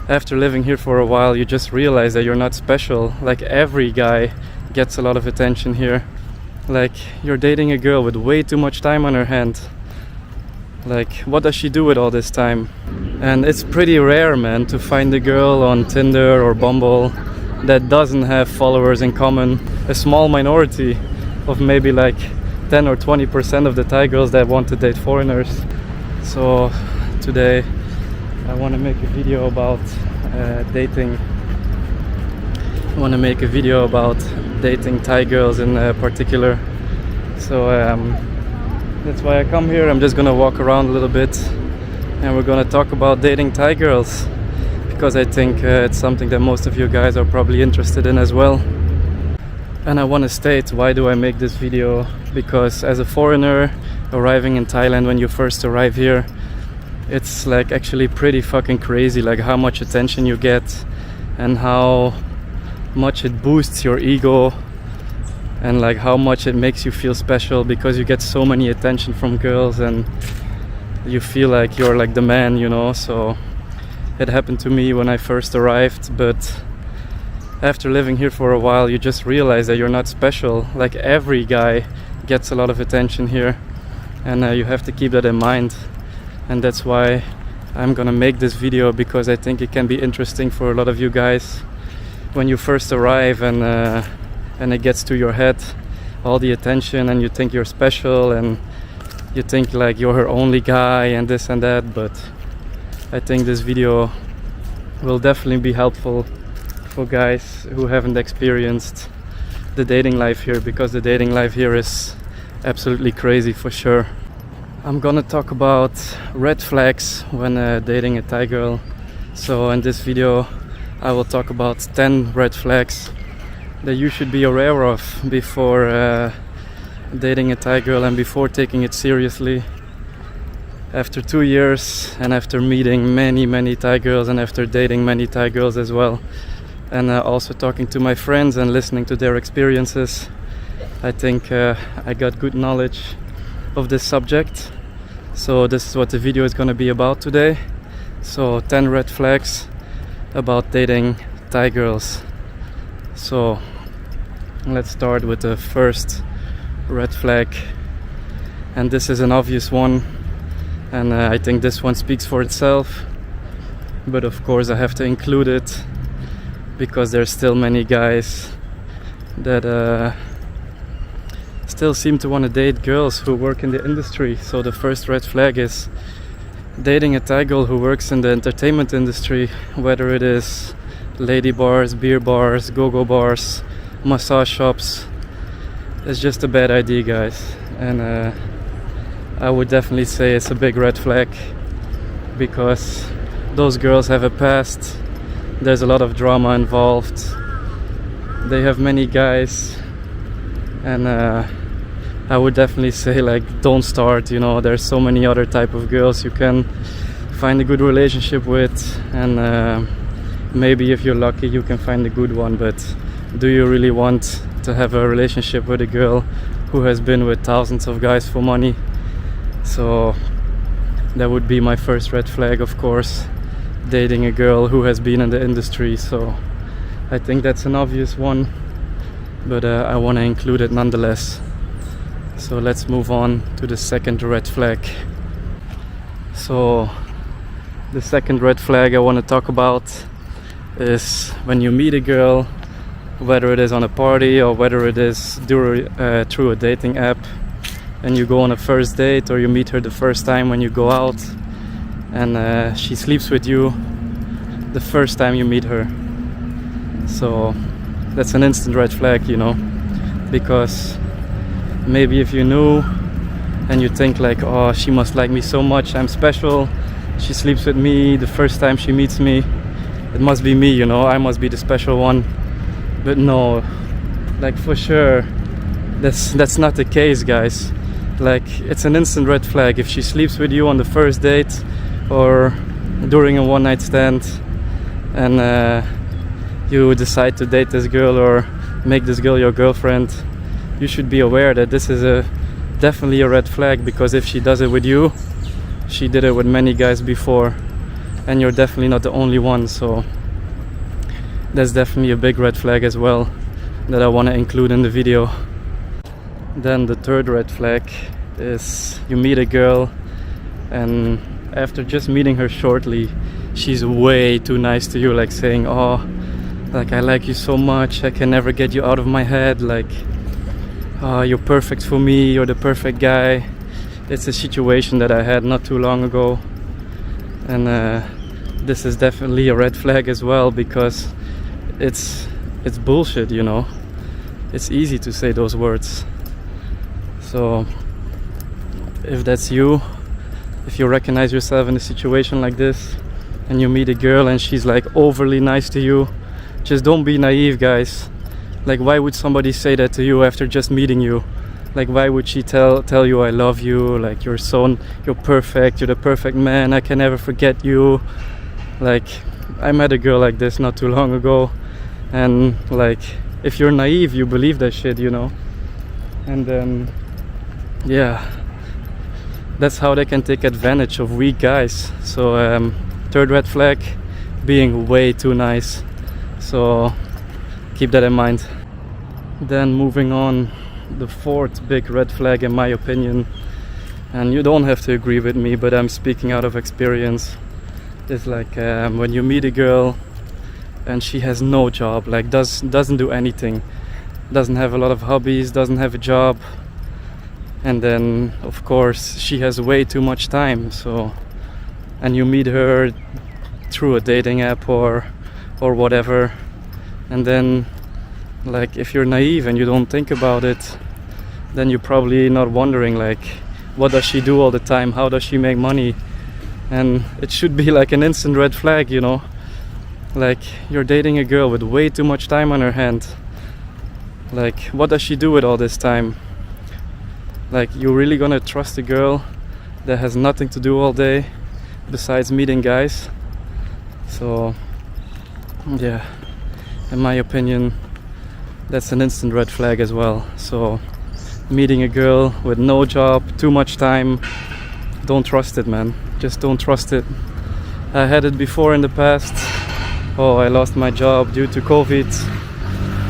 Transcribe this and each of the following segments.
after living here for a while, you just realize that you're not special. Like, every guy gets a lot of attention here. Like, you're dating a girl with way too much time on her hand. Like, what does she do with all this time? And it's pretty rare, man, to find a girl on Tinder or Bumble that doesn't have followers in common. A small minority of maybe like 10 or 20% of the Thai girls that want to date foreigners. So today I want to make a video about dating. I want to make a video about dating Thai girls in particular. So that's why I come here. I'm just gonna walk around a little bit and we're gonna talk about dating Thai girls, because I think it's something that most of you guys are probably interested in as well. And I want to state, why do I make this video? Because as a foreigner arriving in Thailand, when you first arrive here, it's like actually pretty fucking crazy, like how much attention you get and how much it boosts your ego and like how much it makes you feel special, because you get so many attention from girls and you feel like you're like the man, you know. So it happened to me when I first arrived, but after living here for a while, you just realize that you're not special. Like, every guy gets a lot of attention here, and you have to keep that in mind. And that's why I'm gonna make this video, because I think it can be interesting for a lot of you guys when you first arrive and it gets to your head, all the attention, and you think you're special and you think like you're her only guy and this and that. But I think this video will definitely be helpful for guys who haven't experienced the dating life here, because the dating life here is absolutely crazy for sure. I'm gonna talk about red flags when dating a Thai girl. So in this video I will talk about 10 red flags that you should be aware of before dating a Thai girl and before taking it seriously. After 2 years and after meeting many Thai girls and after dating many Thai girls as well, and also talking to my friends and listening to their experiences, I think I got good knowledge of this subject. So this is what the video is going to be about today. So 10 red flags about dating Thai girls. So let's start with the first red flag, and this is an obvious one, and I think this one speaks for itself, but of course I have to include it because there's still many guys that still seem to want to date girls who work in the industry. So the first red flag is dating a Thai girl who works in the entertainment industry, whether it is lady bars, beer bars, go-go bars, massage shops. It's just a bad idea, guys, and I would definitely say it's a big red flag, because those girls have a past. There's a lot of drama involved. They have many guys, and I would definitely say, like, don't start, you know. There's so many other type of girls you can find a good relationship with, and maybe if you're lucky you can find a good one, but do you really want to have a relationship with a girl who has been with thousands of guys for money? So that would be my first red flag, of course, dating a girl who has been in the industry. So I think that's an obvious one, but I want to include it nonetheless. So let's move on to the second red flag. So the second red flag I want to talk about is when you meet a girl, whether it is on a party or whether it is through a dating app, and you go on a first date, or you meet her the first time when you go out, and she sleeps with you the first time you meet her. So that's an instant red flag, you know, because maybe if you knew and you think like, oh, she must like me so much, I'm special, she sleeps with me the first time she meets me, it must be me, you know, I must be the special one. But no, like, for sure that's not the case, guys. Like, it's an instant red flag if she sleeps with you on the first date or during a one-night stand, and you decide to date this girl or make this girl your girlfriend. You should be aware that this is definitely a red flag, because if she does it with you, she did it with many guys before. and you're definitely not the only one. So that's definitely a big red flag as well that I want to include in the video. Then the third red flag is you meet a girl, and after just meeting her shortly, she's way too nice to you, like saying, oh, like, I like you so much, I can never get you out of my head, like, oh, you're perfect for me, you're the perfect guy. It's a situation that I had not too long ago, and this is definitely a red flag as well, because it's bullshit, you know. It's easy to say those words. So if that's you, if you recognize yourself in a situation like this and you meet a girl and she's like overly nice to you, just don't be naive, guys. Like, why would somebody say that to you after just meeting you? Like, why would she tell you I love you, like you're perfect, you're the perfect man, I can never forget you? Like, I met a girl like this not too long ago, and like, if you're naive, you believe that shit, you know. And then yeah, that's how they can take advantage of weak guys. So third red flag, being way too nice. So keep that in mind. Then moving on, the fourth big red flag in my opinion, and you don't have to agree with me, but I'm speaking out of experience, is like when you meet a girl and she has no job, like doesn't do anything, doesn't have a lot of hobbies, doesn't have a job, and then of course she has way too much time. So, and you meet her through a dating app or whatever, and then, like, if you're naive and you don't think about it, then you're probably not wondering, like, what does she do all the time, how does she make money? And it should be like an instant red flag, you know. Like, you're dating a girl with way too much time on her hand. Like, what does she do with all this time? Like, you're really gonna trust a girl that has nothing to do all day besides meeting guys? So yeah, in my opinion, that's an instant red flag as well. So meeting a girl with no job, too much time, don't trust it, man. Just don't trust it. I had it before in the past. Oh, I lost my job due to COVID,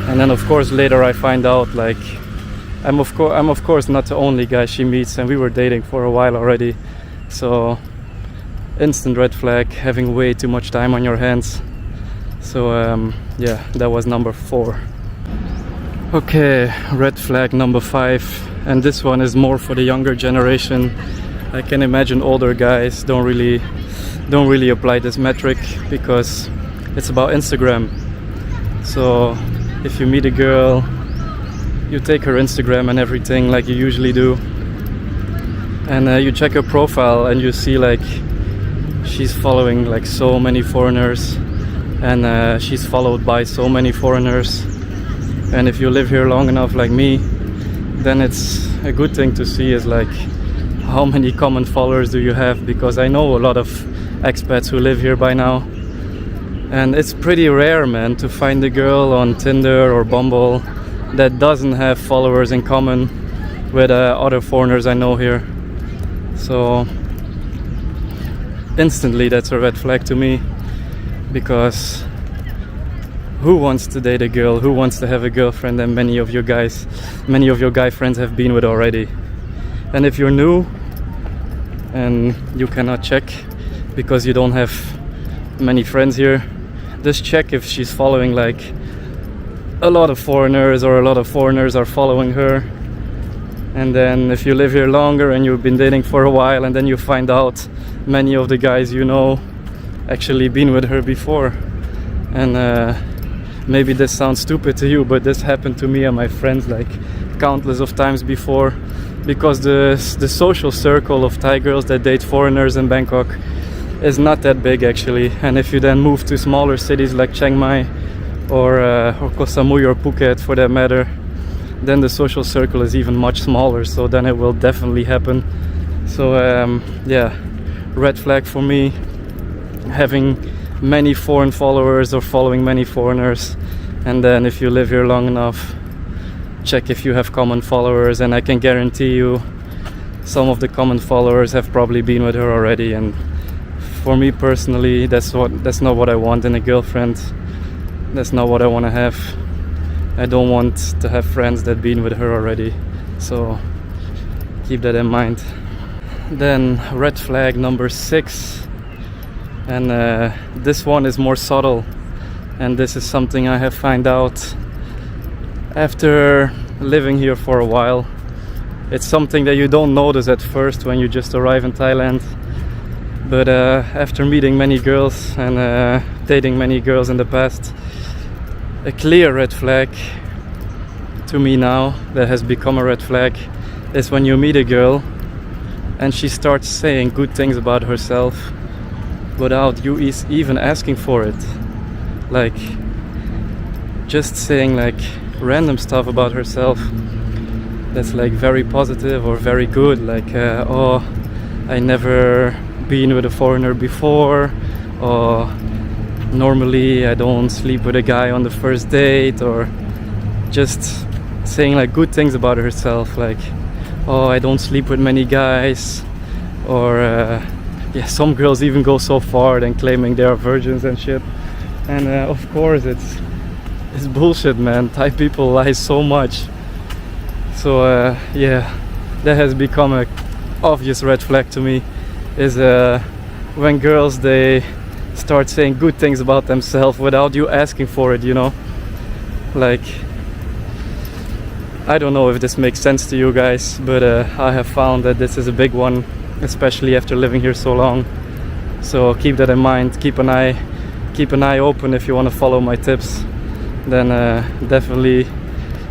and then of course later I find out, like, I'm of course not the only guy she meets, and we were dating for a while already. So instant red flag, having way too much time on your hands. So yeah, that was number 4. Okay, red flag number 5, and this one is more for the younger generation. I can imagine older guys don't really apply this metric, because it's about Instagram. So if you meet a girl, you take her Instagram and everything like you usually do, and you check her profile and you see like she's following like so many foreigners, and she's followed by so many foreigners. And if you live here long enough like me, then it's a good thing to see is like how many common followers do you have, because I know a lot of expats who live here by now, and it's pretty rare, man, to find a girl on Tinder or Bumble that doesn't have followers in common with other foreigners I know here. So instantly that's a red flag to me, because who wants to date a girl, who wants to have a girlfriend that many of your guy friends have been with already? And if you're new and you cannot check because you don't have many friends here, just check if she's following like a lot of foreigners, or a lot of foreigners are following her. And then if you live here longer and you've been dating for a while, and then you find out many of the guys you know actually been with her before. And maybe this sounds stupid to you, but this happened to me and my friends like countless of times before, because the social circle of Thai girls that date foreigners in Bangkok is not that big actually. And if you then move to smaller cities like Chiang Mai or Koh Samui or Phuket for that matter, then the social circle is even much smaller, so then it will definitely happen. So yeah, red flag for me, having many foreign followers or following many foreigners. And then if you live here long enough, check if you have common followers, and I can guarantee you some of the common followers have probably been with her already, and for me personally, that's not what I want in a girlfriend. That's not what I want to have. I don't want to have friends that been with her already, so keep that in mind. Then red flag number 6, and this one is more subtle, and this is something I have found out after living here for a while. It's something that you don't notice at first when you just arrive in Thailand, but after meeting many girls and dating many girls in the past, a clear red flag to me now that has become a red flag is when you meet a girl and she starts saying good things about herself without you even asking for it. Like just saying like random stuff about herself that's like very positive or very good, like oh, I never been with a foreigner before, or normally I don't sleep with a guy on the first date, or just saying like good things about herself, like oh, I don't sleep with many guys, or yeah, some girls even go so far than claiming they are virgins and shit. And of course it's bullshit, man. Thai people lie so much. So yeah, that has become a obvious red flag to me, is when girls, they start saying good things about themselves without you asking for it, you know. Like, I don't know if this makes sense to you guys, but I have found that this is a big one, especially after living here so long. So keep that in mind. Keep an eye open if you want to follow my tips. Then definitely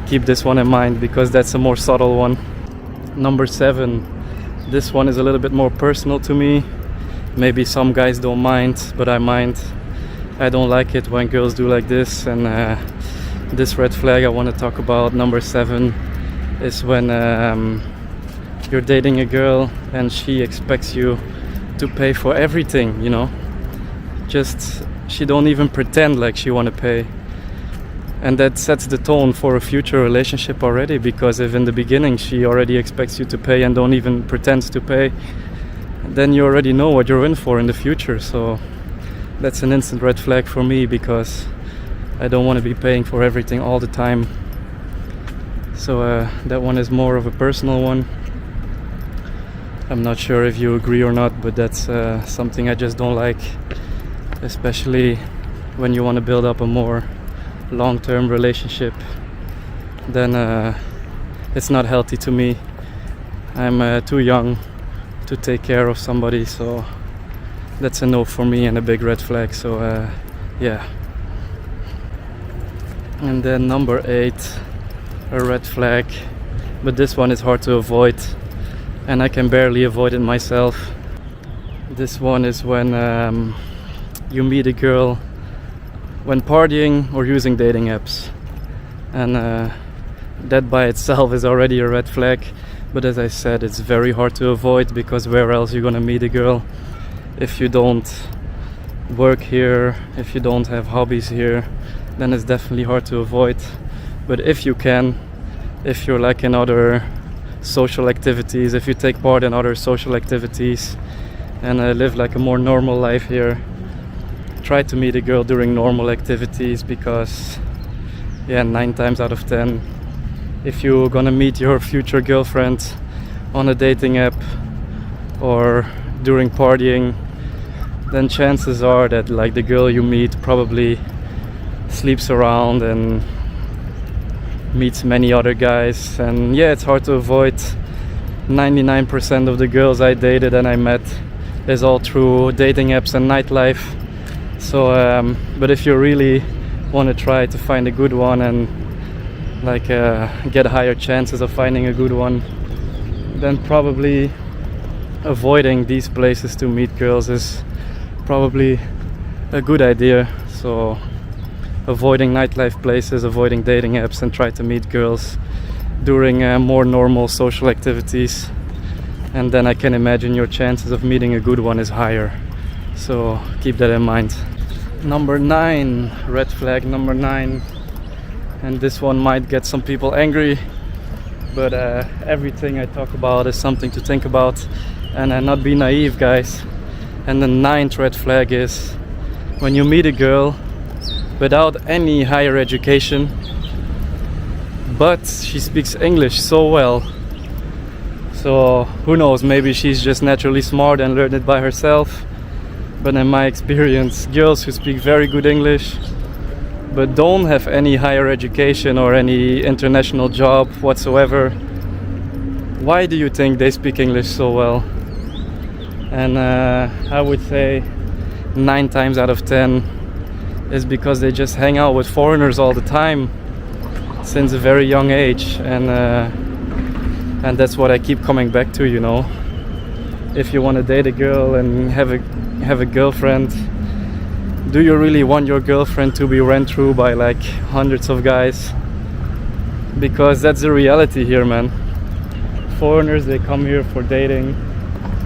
keep this one in mind, because that's a more subtle one. Number 7. This one is a little bit more personal to me. Maybe some guys don't mind, but I mind. I don't like it when girls do like this, and this red flag I want to talk about, number 7, is when you're dating a girl and she expects you to pay for everything, you know. Just, she don't even pretend like she want to pay. And that sets the tone for a future relationship already, because if in the beginning she already expects you to pay and don't even pretend to pay, then you already know what you're in for in the future. So that's an instant red flag for me, because I don't want to be paying for everything all the time. So that one is more of a personal one. I'm not sure if you agree or not, but that's something I just don't like, especially when you want to build up a more long-term relationship. Then it's not healthy to me. I'm too young to take care of somebody, so that's a no for me and a big red flag. So yeah. And then number 8, a red flag, but this one is hard to avoid, and I can barely avoid it myself. This one is when you meet a girl when partying or using dating apps, and that by itself is already a red flag. But as I said, it's very hard to avoid, because where else you're gonna meet a girl if you don't work here, if you don't have hobbies here? Then it's definitely hard to avoid. But if you can, if you're like in other social activities, if you take part in other social activities and live like a more normal life here, try to meet a girl during normal activities, because yeah, 9 times out of 10, if you're gonna meet your future girlfriend on a dating app or during partying, then chances are that like the girl you meet probably sleeps around and meets many other guys. And yeah, it's hard to avoid. 99% of the girls I dated and I met is all through dating apps and nightlife. So but if you really want to try to find a good one and like get higher chances of finding a good one, then probably avoiding these places to meet girls is probably a good idea. So avoiding nightlife places, avoiding dating apps, and try to meet girls during more normal social activities, and then I can imagine your chances of meeting a good one is higher. So keep that in mind. Number 9, red flag number 9, and this one might get some people angry, but everything I talk about is something to think about, and not be naive, guys. And the 9th red flag is when you meet a girl without any higher education, but she speaks English so well. So who knows, maybe she's just naturally smart and learned it by herself. But in my experience, girls who speak very good English but don't have any higher education or any international job whatsoever, why do you think they speak English so well? And I would say 9 times out of 10 is because they just hang out with foreigners all the time since a very young age, and that's what I keep coming back to, you know. If you want to date a girl and have a girlfriend, do you really want your girlfriend to be ran through by like hundreds of guys? Because that's the reality here, man. Foreigners, they come here for dating,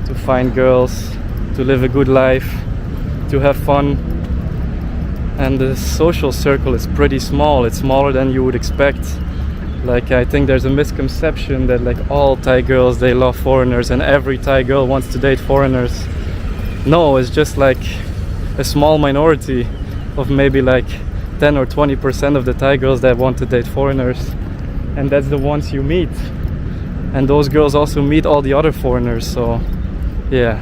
to find girls, to live a good life, to have fun. And the social circle is pretty small. It's smaller than you would expect. Like, I think there's a misconception that like all Thai girls, they love foreigners and every Thai girl wants to date foreigners. No, it's just like a small minority of maybe like 10 or 20% of the Thai girls that want to date foreigners. And that's the ones you meet. And those girls also meet all the other foreigners. So yeah,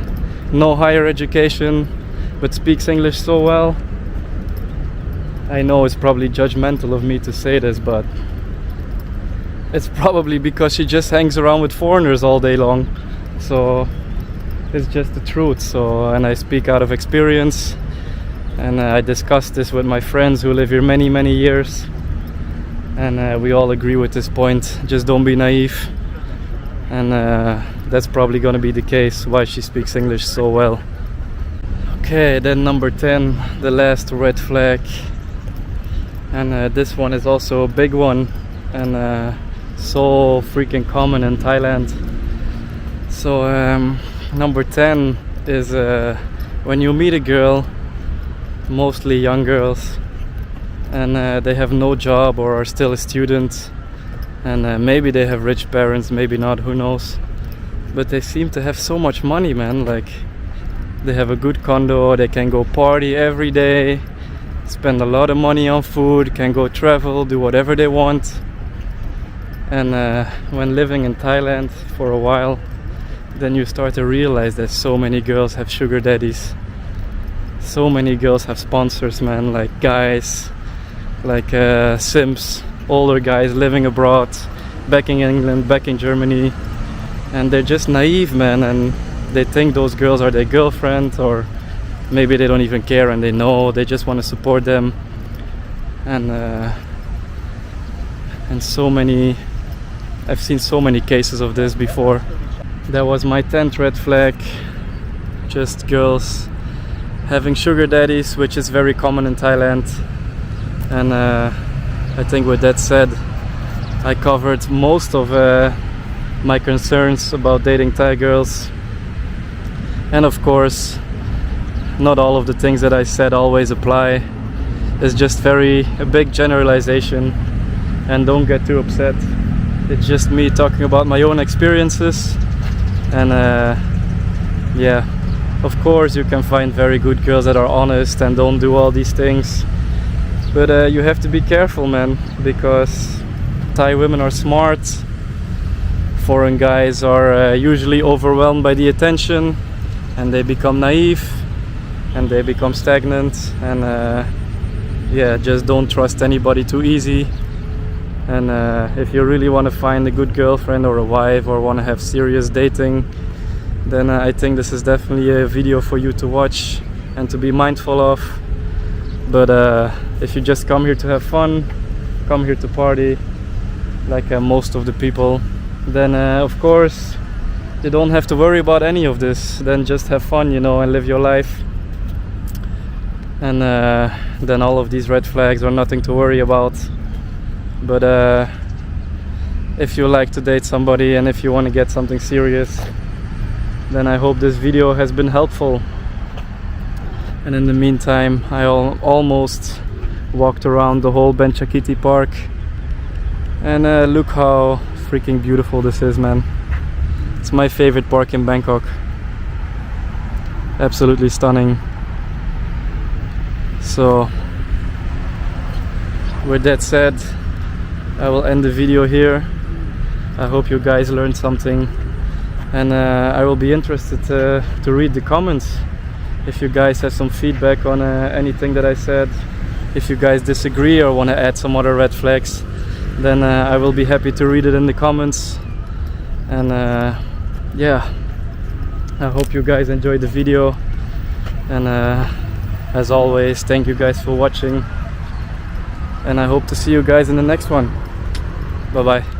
no higher education, but speaks English so well. I know it's probably judgmental of me to say this, but it's probably because she just hangs around with foreigners all day long. So it's just the truth. So, and I speak out of experience, and I discussed this with my friends who live here many years, and we all agree with this point. Just don't be naive. And that's probably gonna be the case why she speaks English so well. Okay, then number 10, the last red flag, and this one is also a big one, and so freaking common in Thailand. So number 10 is when you meet a girl, mostly young girls, and they have no job or are still a student, and maybe they have rich parents, maybe not, who knows, but they seem to have so much money, man. Like, they have a good condo, they can go party every day, spend a lot of money on food, can go travel, do whatever they want. And when living in Thailand for a while, then you start to realize that so many girls have sugar daddies. So many girls have sponsors, man, like guys, like simps, older guys living abroad, back in England, back in Germany. And they're just naive, man, and they think those girls are their girlfriend, or maybe they don't even care and they know, they just want to support them. And so many, I've seen so many cases of this before. That was my 10th red flag. Just girls having sugar daddies, which is very common in Thailand. And I think with that said, I covered most of my concerns about dating Thai girls. And of course, not all of the things that I said always apply. It's just a big generalization, and don't get too upset. It's just me talking about my own experiences. And yeah, of course you can find very good girls that are honest and don't do all these things, but you have to be careful, man, because Thai women are smart. Foreign guys are usually overwhelmed by the attention, and they become naive and they become stagnant. And yeah, just don't trust anybody too easy. And if you really want to find a good girlfriend or a wife, or want to have serious dating, then I think this is definitely a video for you to watch and to be mindful of. But if you just come here to have fun, come here to party, like most of the people, then of course you don't have to worry about any of this. Then just have fun, you know, and live your life. And then all of these red flags are nothing to worry about. But if you like to date somebody and if you want to get something serious, then I hope this video has been helpful. And in the meantime, I almost walked around the whole Benchakiti Park, and look how freaking beautiful this is, man. It's my favorite park in Bangkok. absolutely stunning. So with that said, I will end the video here. I hope you guys learned something, and I will be interested to read the comments. If you guys have some feedback on anything that I said, if you guys disagree or want to add some other red flags, then I will be happy to read it in the comments. And yeah, I hope you guys enjoyed the video, and as always, thank you guys for watching, and I hope to see you guys in the next one. Bye bye.